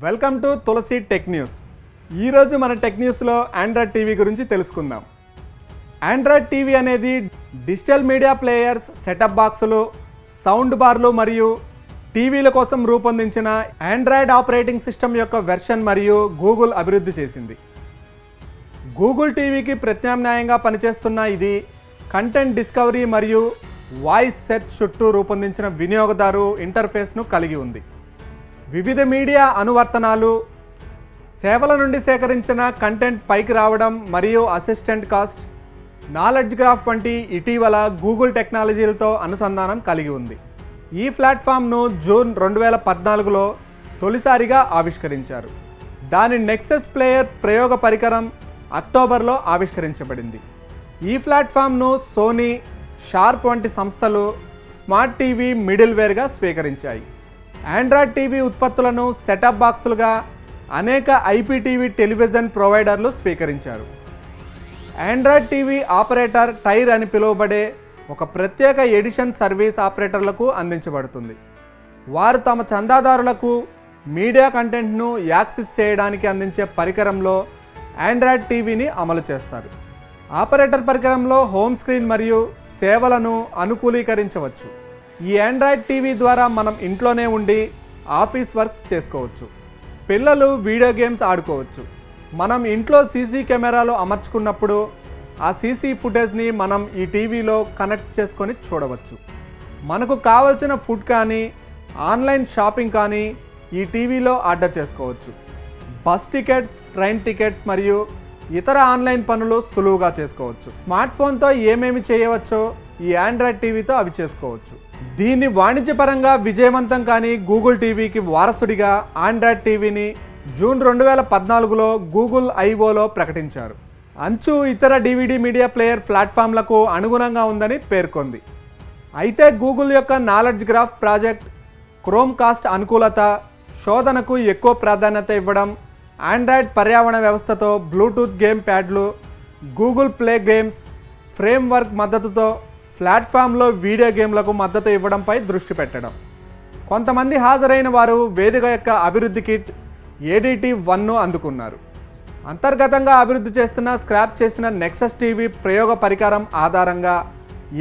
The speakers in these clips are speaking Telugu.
Welcome to Tulasi tech news. ఈరోజు మన టెక్ న్యూస్లో ఆండ్రాయిడ్ టీవీ గురించి తెలుసుకుందాం. ఆండ్రాయిడ్ టీవీ అనేది డిజిటల్ మీడియా ప్లేయర్స్, సెటప్ బాక్సులు, సౌండ్ బార్లు మరియు టీవీల కోసం రూపొందించిన ఆండ్రాయిడ్ ఆపరేటింగ్ సిస్టమ్ యొక్క వెర్షన్ మరియు గూగుల్ అభివృద్ధి చేసింది. గూగుల్ టీవీకి ప్రత్యామ్నాయంగా పనిచేస్తున్న ఇది కంటెంట్ డిస్కవరీ మరియు వాయిస్ సెర్చ్ చుట్టూ రూపొందించిన వినియోగదారు ఇంటర్ఫేస్ను కలిగి ఉంది. వివిధ మీడియా అనువర్తనాలు, సేవల నుండి సేకరించిన కంటెంట్ పైకి రావడం మరియు అసిస్టెంట్ కాస్ట్, నాలెడ్జ్ గ్రాఫ్ వంటి ఇటీవల గూగుల్ టెక్నాలజీలతో అనుసంధానం కలిగి ఉంది. ఈ ప్లాట్ఫామ్ను జూన్ 2014లో తొలిసారిగా ఆవిష్కరించారు. దాని నెక్సస్ ప్లేయర్ ప్రయోగ పరికరం అక్టోబర్లో ఆవిష్కరించబడింది. ఈ ప్లాట్ఫామ్ను సోనీ, షార్ప్ వంటి సంస్థలు స్మార్ట్ టీవీ మిడిల్వేర్గా స్వీకరించాయి. ఆండ్రాయిడ్ టీవీ ఉత్పత్తులను సెటప్ బాక్సులుగా అనేక IPTV టెలివిజన్ ప్రొవైడర్లు స్వీకరించారు. ఆండ్రాయిడ్ టీవీ ఆపరేటర్ టైర్ అని పిలువబడే ఒక ప్రత్యేక ఎడిషన్ సర్వీస్ ఆపరేటర్లకు అందించబడుతుంది. వారు తమ చందాదారులకు మీడియా కంటెంట్ను యాక్సెస్ చేయడానికి అందించే పరికరంలో ఆండ్రాయిడ్ టీవీని అమలు చేస్తారు. ఆపరేటర్ పరికరంలో హోమ్ స్క్రీన్ మరియు సేవలను అనుకూలీకరించవచ్చు. ఈ ఆండ్రాయిడ్ టీవీ ద్వారా మనం ఇంట్లోనే ఉండి ఆఫీస్ వర్క్స్ చేసుకోవచ్చు. పిల్లలు వీడియో గేమ్స్ ఆడుకోవచ్చు. మనం ఇంట్లో సీసీ కెమెరాలు అమర్చుకున్నప్పుడు ఆ సీసీ ఫుటేజ్ని మనం ఈ టీవీలో కనెక్ట్ చేసుకొని చూడవచ్చు. మనకు కావలసిన ఫుడ్ కానీ ఆన్లైన్ షాపింగ్ కానీ ఈ టీవీలో ఆర్డర్ చేసుకోవచ్చు. బస్ టికెట్స్, ట్రైన్ టికెట్స్ మరియు ఇతర ఆన్లైన్ పనులు సులువుగా చేసుకోవచ్చు. స్మార్ట్ ఫోన్తో ఏమేమి చేయవచ్చో ఈ ఆండ్రాయిడ్ టీవీతో అవి చేసుకోవచ్చు. దీన్ని వాణిజ్యపరంగా విజయవంతం కానీ గూగుల్ టీవీకి వారసుడిగా ఆండ్రాయిడ్ టీవీని జూన్ 2014లో గూగుల్ I/Oలో ప్రకటించారు. అంచు ఇతర DVD మీడియా ప్లేయర్ ప్లాట్ఫామ్లకు అనుగుణంగా ఉందని పేర్కొంది. అయితే గూగుల్ యొక్క నాలెడ్జ్ గ్రాఫ్ ప్రాజెక్ట్, క్రోమ్కాస్ట్ అనుకూలత, శోధనకు ఎక్కువ ప్రాధాన్యత ఇవ్వడం, ఆండ్రాయిడ్ పర్యావరణ వ్యవస్థతో బ్లూటూత్ గేమ్ ప్యాడ్లు, గూగుల్ ప్లే గేమ్స్ ఫ్రేమ్వర్క్ మద్దతుతో ప్లాట్ఫామ్లో వీడియో గేమ్లకు మద్దతు ఇవ్వడంపై దృష్టి పెట్టడం. కొంతమంది హాజరైన వారు వేదిక యొక్క అభివృద్ధి కిట్ ADT-1ను అందుకున్నారు. అంతర్గతంగా అభివృద్ధి చేస్తున్న స్క్రాప్ చేసిన నెక్సస్ టీవీ ప్రయోగ పరికరం ఆధారంగా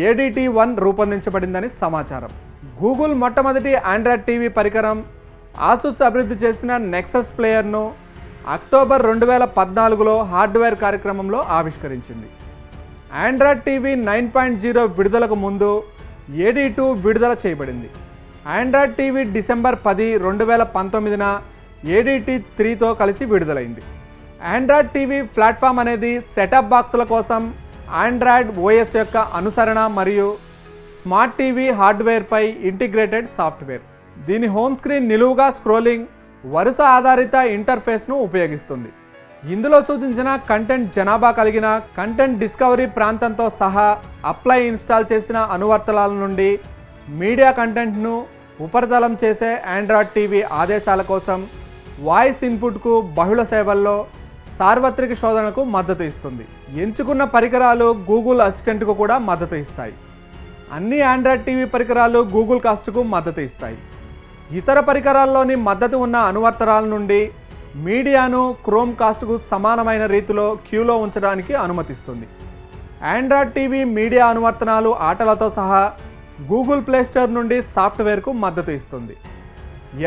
ADT-1 రూపొందించబడిందని సమాచారం. గూగుల్ మొట్టమొదటి ఆండ్రాయిడ్ టీవీ పరికరం ఆసుస్ అభివృద్ధి చేసిన నెక్సస్ ప్లేయర్ను అక్టోబర్ 2014లో హార్డ్వేర్ కార్యక్రమంలో ఆవిష్కరించింది. ఆండ్రాయిడ్ టీవీ 9.0 విడుదలకు ముందు AD2 విడుదల చేయబడింది. ఆండ్రాయిడ్ టీవీ డిసెంబర్ 10, 2019న ADT-3తో కలిసి విడుదలైంది. ఆండ్రాయిడ్ టీవీ ప్లాట్ఫామ్ అనేది సెటప్ బాక్సుల కోసం ఆండ్రాయిడ్ OS యొక్క అనుసరణ మరియు స్మార్ట్ టీవీ హార్డ్వేర్పై ఇంటిగ్రేటెడ్ సాఫ్ట్వేర్. దీని హోమ్ స్క్రీన్ నిలువుగా స్క్రోలింగ్, వరుస ఆధారిత ఇంటర్ఫేస్ను ఉపయోగిస్తుంది. ఇందులో సూచించిన కంటెంట్ జనాభా కలిగిన కంటెంట్ డిస్కవరీ ప్రాంతంతో సహా అప్లై ఇన్స్టాల్ చేసిన అనువర్తనాల నుండి మీడియా కంటెంట్ను ఉపరితలం చేసే ఆండ్రాయిడ్ టీవీ ఆదేశాల కోసం వాయిస్ ఇన్పుట్కు, బహుళ సేవల్లో సార్వత్రిక శోధనకు మద్దతు ఇస్తుంది. ఎంచుకున్న పరికరాలు గూగుల్ అసిస్టెంట్కు కూడా మద్దతు ఇస్తాయి. అన్ని ఆండ్రాయిడ్ టీవీ పరికరాలు గూగుల్ కాస్ట్కు మద్దతు ఇస్తాయి. ఇతర పరికరాల్లోని మద్దతు ఉన్న అనువర్తనాల నుండి మీడియాను క్రోమ్కాస్ట్కు సమానమైన రీతిలో క్యూలో ఉంచడానికి అనుమతిస్తుంది. ఆండ్రాయిడ్ టీవీ మీడియా అనువర్తనాలు, ఆటలతో సహా గూగుల్ ప్లే స్టోర్ నుండి సాఫ్ట్వేర్కు మద్దతు ఇస్తుంది.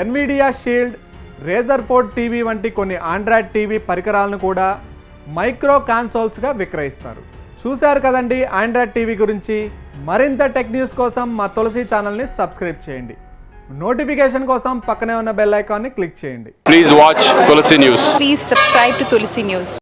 ఎన్విడియా షీల్డ్, రేజర్ఫోర్డ్ టీవీ వంటి కొన్ని ఆండ్రాయిడ్ టీవీ పరికరాలను కూడా మైక్రో కన్సోల్స్గా విక్రయిస్తారు. చూశారు కదండి ఆండ్రాయిడ్ టీవీ గురించి. మరింత టెక్ న్యూస్ కోసం మా తులసి ఛానల్ని సబ్స్క్రైబ్ చేయండి. నోటిఫికేషన్ కోసం పక్కనే ఉన్న బెల్ ఐకాన్ని క్లిక్ చేయండి. Please watch Tulasi News. Please subscribe to Tulasi News.